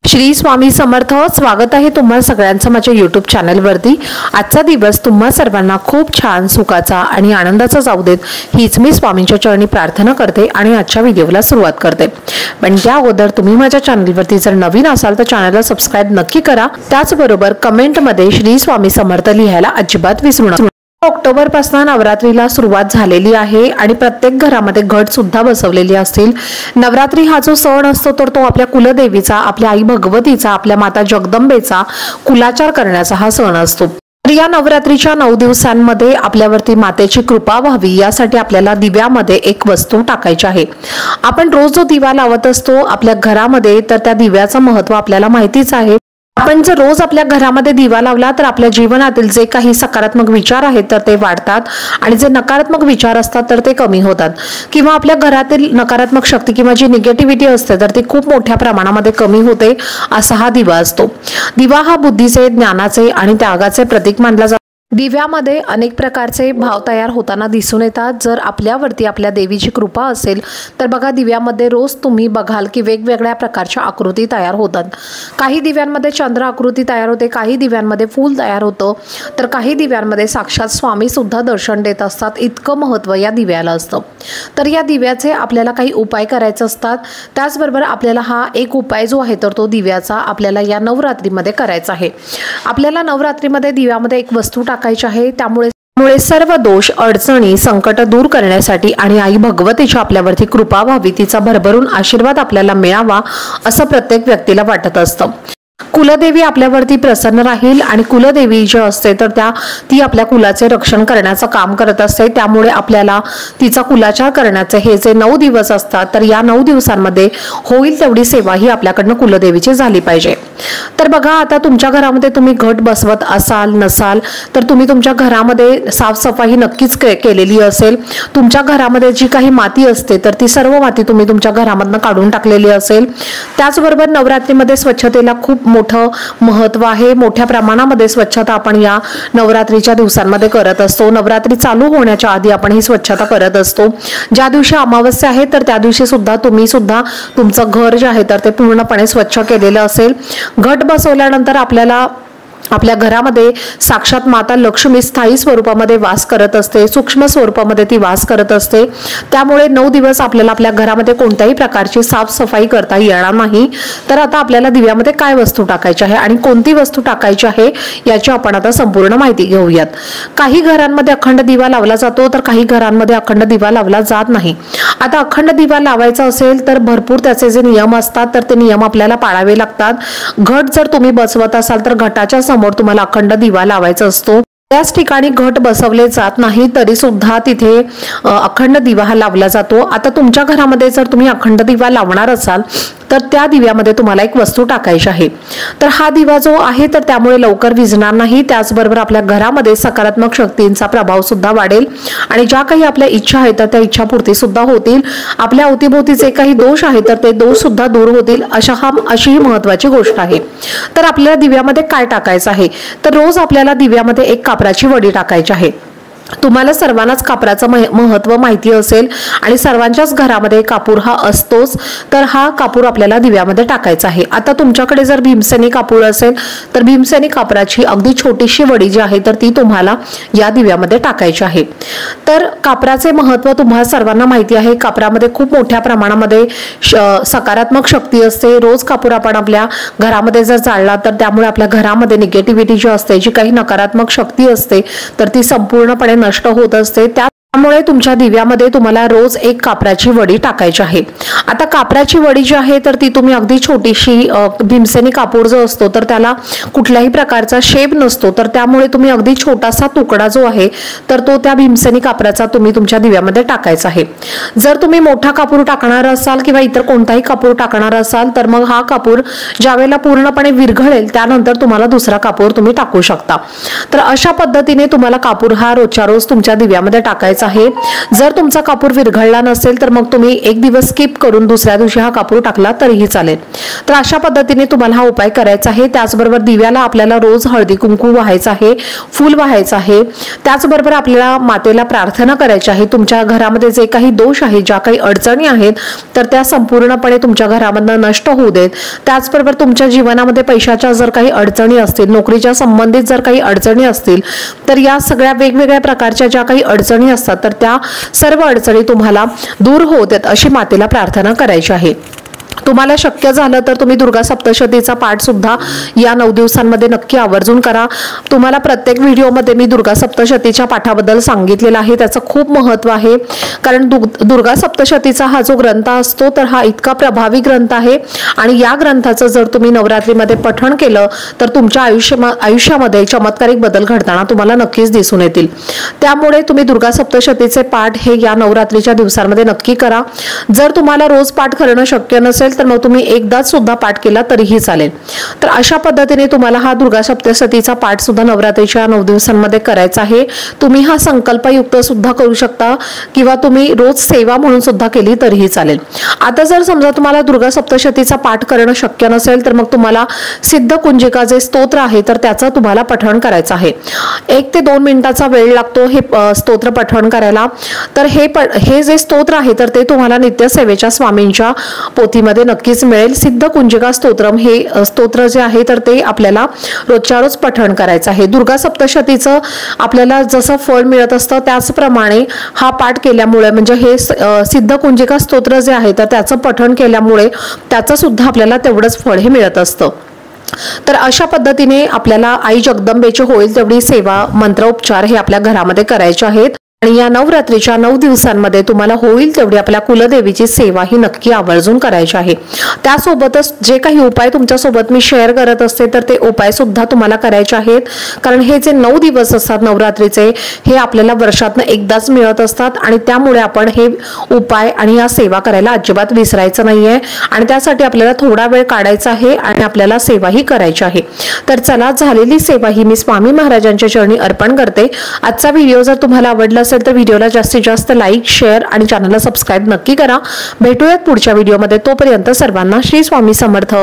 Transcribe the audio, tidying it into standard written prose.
श्री स्वामी समर्थ। स्वागत आहे तुम्हा सगळ्यांचं माझ्या यूट्यूब चॅनलवरती। आजचा दिवस तुम्हा सर्वांना खूप छान सुखाचा आणि आनंदाचा जाऊ देत हीच मी स्वामींच्या चरणी प्रार्थना करते आणि आजच्या व्हिडिओला सुरुवात करते। पण त्या अगोदर तुम्ही माझ्या चॅनलवरती जर नवीन असाल तर चॅनलला सबस्क्राइब नक्की करा। त्याचबरोबर कमेंटमध्ये श्री स्वामी समर्थ लिहायला अजिबात विसरू नका। ऑक्टोबर पासून नवरात्रीला सुरुवात झालेली आहे आणि प्रत्येक घरामध्ये घट सुद्धा बसवलेली असतील। नवरात्री हा जो सण असतो तर तो आपल्या कुलदेवीचा, आपल्या आई भगवतीचा, आपल्या माता जगदंबेचा कुलाचार करण्याचा हा सण असतो। तर या नवरात्रीच्या 9 दिवसांमध्ये आपल्यावरती मातेची कृपा व्हावी यासाठी आपल्याला दिव्यामध्ये एक वस्तू टाकायची आहे। आपण रोज जो दिवा लावत असतो आपल्या घरामध्ये तर त्या दिव्याचं महत्त्व आपल्याला माहितीच आहे। आपण जर रोज आपल्या घरामध्ये दिवा लावला तर आपल्या जीवनातील जे काही सकारात्मक विचार आहेत तर ते वाढतात आणि जे नकारात्मक विचार असतात तर ते कमी होतात, किंवा आपल्या घरातील नकारात्मक शक्ती किंवा जी निगेटिव्हिटी असते तर ती खूप मोठ्या प्रमाणामध्ये कमी होते। असा हा दिवा असतो। दिवा हा बुद्धीचे, ज्ञानाचे आणि त्यागाचे प्रतीक मानला जातो। दिव्यामध्ये अनेक प्रकारचे भाव तयार होताना दिसून येतात। जर आपल्यावरती आपल्या देवीची कृपा असेल तर बघा दिव्यामध्ये रोज तुम्ही बघाल की वेगवेगळ्या प्रकारच्या आकृती तयार होतात। काही दिव्यांमध्ये चंद्र आकृती तयार होते, काही दिव्यांमध्ये फूल तयार होतं, तर काही दिव्यांमध्ये साक्षात स्वामी सुद्धा दर्शन देत असतात। इतकं महत्त्व या दिव्याला असतं। तर या दिव्याचे आपल्याला काही उपाय करायचे असतात। त्याचबरोबर आपल्याला हा एक उपाय जो आहे तर तो दिव्याचा आपल्याला या नवरात्रीमध्ये करायचा आहे। आपल्याला नवरात्रीमध्ये दिव्यामध्ये एक वस्तू टाकायची आहे। त्यामुळे सर्व दोष, अडचणी, संकट दूर करण्यासाठी आणि आई भगवतीची आपल्यावरती कृपा व्हावी, तिचा भरभरून आशीर्वाद आपल्याला मिळावा असं प्रत्येक व्यक्तीला वाटत असतं। कुलदेवी आपल्यावरती प्रसन्न राहील आणि कुलदेवी जी असते तर ती आपल्या कुलाचे रक्षण करण्याचं काम करत असते। त्यामुळे आपल्याला तिचा कुलाचार करण्याचे हे जे 9 दिवस असतात तर या 9 दिवसांमध्ये होईल तेवढी सेवा ही आपल्याकडनं कुलदेवीची झाली पाहिजे। तर बघा आता तुमच्या घरामध्ये तुम्ही घट बसवत असाल नसाल तर तुम्ही तुमच्या घरामध्ये साफसफाई नक्कीच केलेली असेल। तुमच्या घरामध्ये जी काही माती असते तर ती सर्व माती तुम्ही तुमच्या घरामधनं काढून टाकलेली असेल। त्याचबरोबर नवरात्रीमध्ये स्वच्छतेला खूप मोठं महत्त्व आहे। मोठ्या प्रमाणामध्ये स्वच्छता आपण या नवरात्रीच्या दिवसांमध्ये करत असतो। नवरात्री चालू होण्याच्या आधी आपण ही स्वच्छता करत असतो। ज्या दिवशी अमावस्या आहे तर त्या दिवशी सुद्धा तुम्ही तुमचं घर जे आहे तर ते पूर्णपणे स्वच्छ केलेलं असेल। घट बसवल्यानंतर आपल्याला आपल्या घरामध्ये साक्षात माता लक्ष्मी स्थायी स्वरूपामध्ये वास करत असते, सूक्ष्म स्वरूपामध्ये ती वास करत असते। त्यामुळे 9 दिवस आपल्याला आपल्या घरामध्ये कोणत्याही प्रकारची साफसफाई करता येणार नाही। तर आता आपल्याला दिव्यामध्ये काय वस्तू टाकायची आहे आणि कोणती वस्तू टाकायची आहे याची आपण आता संपूर्ण माहिती घेऊयात। काही घरांमध्ये अखंड दिवा लावला जातो तर काही घरांमध्ये अखंड दिवा लावला जात नाही। आता अखंड दिवा लावायचा असेल तर भरपूर त्याचे जे नियम असतात तर ते नियम आपल्याला पाळावे लागतात। घट जर तुम्ही बसवत असाल तर घटाच्या समोर तुम्हाला अखंड दिवा लावायचा असतो। त्याच ठिकाणी घट बसवले जात नाही तरी सुद्धा तिथे अखंड दिवा हा लावला जातो। आता तुमच्या घरामध्ये जर तुम्ही अखंड दिवा लावणार असाल तर त्या दिव्यामध्ये तुम्हाला एक वस्तू टाकायची आहे। तर हा दिवा जो आहे तर त्यामुळे लवकर विझणार नाही। त्याचबरोबर आपल्या घरामध्ये सकारात्मक शक्तींचा प्रभाव सुद्धा वाढेल आणि ज्या काही आपल्या इच्छा आहेत तर त्या इच्छापूर्ती सुद्धा होतील। आपल्या अवतीभोवती जे काही दोष आहेत तर ते दोष सुद्धा दूर होतील। अशी ही महत्त्वाची गोष्ट आहे। तर आपल्याला दिव्यामध्ये काय टाकायचं आहे तर रोज आपल्याला दिव्यामध्ये एक कापराची वडी टाकायची आहे। तुम्हाला सर्वांनाच कापराचं महत्त्व माहिती असेल आणि सर्वांच्याच घरामध्ये कापूर हा असतोच। तर हा कापूर आपल्याला दिव्यामध्ये टाकायचा आहे। आता तुमच्याकडे जर भीमसेनी कापूर असेल तर भीमसेनी कापराची अगदी छोटीशी वडी जी आहे तर ती तुम्हाला या दिव्यामध्ये टाकायची आहे। तर कापराचे महत्त्व तुम्हाला सर्वांना माहिती आहे। कापरामध्ये खूप मोठ्या प्रमाणामध्ये सकारात्मक शक्ती असते। रोज कापूर आपण आपल्या घरामध्ये जर जाळला तर त्यामुळे आपल्या घरामध्ये निगेटिव्हिटी जी असते, जी काही नकारात्मक शक्ती असते तर ती संपूर्णपणे नष्ट होत असते। त्यामुळे तुमच्या दिव्यामध्ये तुम्हाला रोज एक कापराची वडी टाकायची आहे। आता कापराची वडी जी आहे तर ती तुम्ही अगदी छोटीशी, भीमसेनी कापूर जो असतो तर त्याला कुठल्याही प्रकारचा शेप नसतो तर त्यामुळे तुम्ही अगदी छोटासा तुकडा जो आहे तर तो त्या भीमसेनी कापराचा तुम्ही तुमच्या दिव्यामध्ये टाकायचा आहे। जर तुम्ही मोठा कापूर टाकणार असाल किंवा इतर कोणताही कापूर टाकणार असाल तर मग हा कापूर ज्यावेळेला पूर्णपणे विरघळेल त्यानंतर तुम्हाला दुसरा कापूर तुम्ही टाकू शकता। तर अशा पद्धतीने तुम्हाला कापूर हा रोजच्या रोज तुमच्या दिव्यामध्ये टाकायचा करायचा आहे। जर तुमचा कापूर विरघळला नसेल तर मग तुम्ही एक दिवस स्किप करून दुसऱ्या दिवशी हा कापूर टाकला तरीही चालेल। तर अशा पद्धतीने तुम्हाला हा उपाय करायचा आहे। त्याचबरोबर दिव्याला आपल्याला रोज हळदी कुंकू वाहायचं आहे, फूल वाहायचं आहे। त्याचबरोबर आपल्याला मातेला प्रार्थना करायची आहे। तुमच्या घरामध्ये जे काही दोष आहेत, ज्या काही अडचणी आहेत तर त्या संपूर्णपणे तुमच्या घरामधून नष्ट होऊ देत। त्याचबरोबर तुमच्या जीवनामध्ये पैशाच्या जर काही अडचणी असतील, नोकरीच्या संबंधित जर काही अडचणी असतील तर या सगळ्या वेगवेगळ्या प्रकारच्या ज्या काही अडचणी असतात तर त्या सर्व अडचणी तुम्हाला दूर होऊ देत अशी मातेला प्रार्थना करायची आहे। तुम्हाला शक्य झालं तर तुम्ही दुर्गा सप्तशतीचा पाठ सुद्धा या 9 दिवसांमध्ये नक्की आवर्जून करा। तुम्हाला प्रत्येक व्हिडिओमध्ये मी दुर्गा सप्तशतीच्या पाठाबद्दल सांगितलेलं आहे, त्याचं खूप महत्त्व आहे। कारण दुर्गा सप्तशतीचा हा जो ग्रंथ असतो तर हा इतका प्रभावी ग्रंथ आहे आणि या ग्रंथाचं जर तुम्ही नवरात्रीमध्ये पठण केलं तर तुमच्या आयुष्यामध्ये चमत्कारिक बदल घडताना तुम्हाला नक्कीच दिसून येतील। त्यामुळे तुम्ही दुर्गा सप्तशतीचे पाठ हे या नवरात्रीच्या दिवसांमध्ये नक्की करा। जर तुम्हाला रोज पाठ करणं शक्य नसेल तर मग तुम्ही एकदाच सुद्धा पाठ केला तरीही चालेल। तर अशा पद्धतीने तुम्हाला हा दुर्गा सप्तशतीचा पाठ सुद्धा नवरात्रीच्या 9 दिवसांमध्ये करायचा आहे। तुम्ही हा संकल्पयुक्त सुद्धा करू शकता किंवा तुम्ही रोज सेवा म्हणून सुद्धा केली तरीही चालेल। आता जर समजा तुम्हाला दुर्गा सप्तशतीचा पाठ करणं शक्य नसेल तर मग तुम्हाला सिद्ध कुंजिका जे स्तोत्र आहे तर त्याचं तुम्हाला पठण करायचं आहे। 1 ते 2 मिनिटाचा वेळ लागतो हे स्तोत्र पठण करायला। तर हे जे स्तोत्र आहे तर ते तुम्हाला नित्यसेवेच्या स्वामींच्या पोथीमध्ये नक्कीच मिळेल। सिद्ध कुंजिका स्तोत्रम हे स्तोत्र जे आहे तर ते आपल्याला रोजच्या रोज पठण करायचं आहे। दुर्गा सप्तशतीचं आपल्याला जसं फळ मिळत असतं त्याचप्रमाणे हा पाठ केल्यामुळे म्हणजे हे सिद्ध कुंजिका स्तोत्र जे आहे तर त्याचं पठण केल्यामुळे त्याचं सुद्धा आपल्याला तेवढंच फळ हे मिळत असतं। तर अशा पद्धतीने आपल्याला आई जगदंबेची होईल तेवढी सेवा, मंत्रोपचार हे आपल्या घरामध्ये करायचे आहेत आणि या नवरात्रीच्या 9 दिवसांमध्ये तुम्हाला होईल तेवढी आपल्या कुलदेवीची सेवा ही नक्की आवर्जून करायची आहे। त्यासोबतच जे काही उपाय तुमच्या सोबत मी शेअर करत असते तर ते उपाय सुद्धा तुम्हाला करायचे आहेत। कारण हे जे 9 दिवस असतात नवरात्रीचे हे आपल्याला वर्षातनं एकदाच मिळत असतात आणि त्यामुळे आपण हे उपाय आणि या सेवा करायला अजिबात विसरायचं नाहीये आणि त्यासाठी आपल्याला थोडा वेळ काढायचा आहे आणि आपल्याला सेवा ही करायची आहे। तर चला, झालेली सेवा ही मी स्वामी महाराजांच्या चरणी अर्पण करते। आजचा व्हिडिओ जर तुम्हाला आवडला असेल तर व्हिडिओला जास्तीत जास्त लाईक, शेअर आणि चॅनलला सबस्क्राइब नक्की करा। भेटूयात पुढच्या व्हिडिओमध्ये, तोपर्यंत सर्वांना श्री स्वामी समर्थ।